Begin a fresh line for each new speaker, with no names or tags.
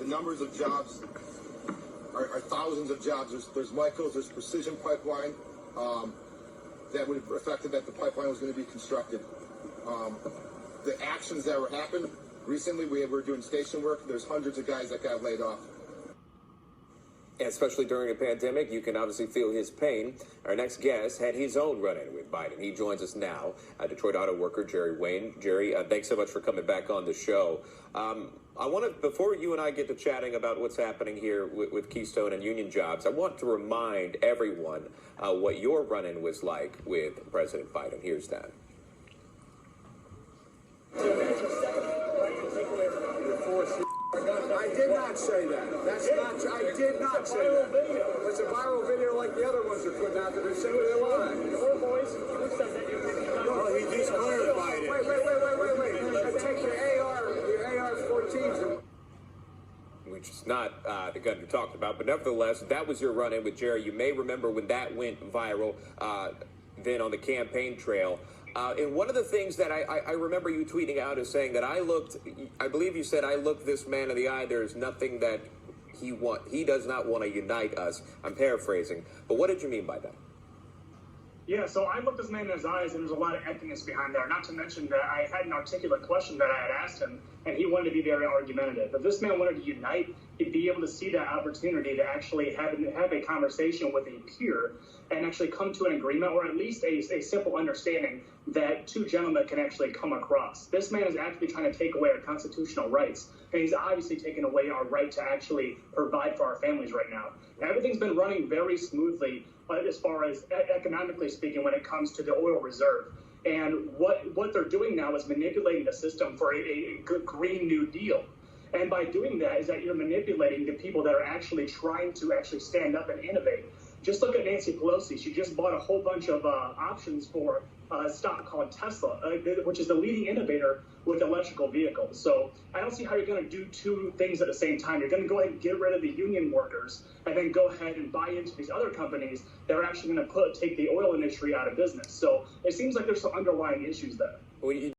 numbers of jobs are thousands of jobs. There's Michaels, there's Precision Pipeline that would have affected that the pipeline was going to be constructed. The actions that were happened recently, we were doing station work. There's hundreds of guys that got laid off.
And especially during a pandemic, you can obviously feel his pain. Our next guest had his own run-in with Biden. He joins us now, Detroit auto worker Jerry Wayne. Jerry, thanks so much for coming back on the show. I want to, before you and I get to chatting about what's happening here with Keystone and union jobs, I want to remind everyone what your run-in was like with President Biden. Here's that.
I did not say that. That's not true. I did not say that. It's a viral video like the other ones are putting out that are saying they're lying. Oh, he just clarified it. Wait. Take your AR-14s.
Which is not the gun you're talking about, but nevertheless, that was your run-in with Jerry. You may remember when that went viral then on the campaign trail. And one of the things that I remember you tweeting out is saying that I believe you said, I looked this man in the eye, there's nothing that he does not want to unite us. I'm paraphrasing, but what did you mean by that?
Yeah, so I looked this man in his eyes, and there's a lot of emptiness behind there. Not to mention that I had an articulate question that I had asked him, and he wanted to be very argumentative. If this man wanted to unite, he'd be able to see that opportunity to actually have a conversation with a peer and actually come to an agreement, or at least a simple understanding that two gentlemen can actually come across. This man is actually trying to take away our constitutional rights, and he's obviously taken away our right to actually provide for our families right now. Everything's been running very smoothly as far as economically speaking when it comes to the oil reserve. And what they're doing now is manipulating the system for a Green New Deal. And by doing that is that you're manipulating the people that are actually trying to actually stand up and innovate. Just look at Nancy Pelosi. She just bought a whole bunch of options for a stock called Tesla, which is the leading innovator with electrical vehicles. So I don't see how you're going to do two things at the same time. You're going to go ahead and get rid of the union workers and then go ahead and buy into these other companies that are actually going to take the oil industry out of business. So it seems like there's some underlying issues there.
Well,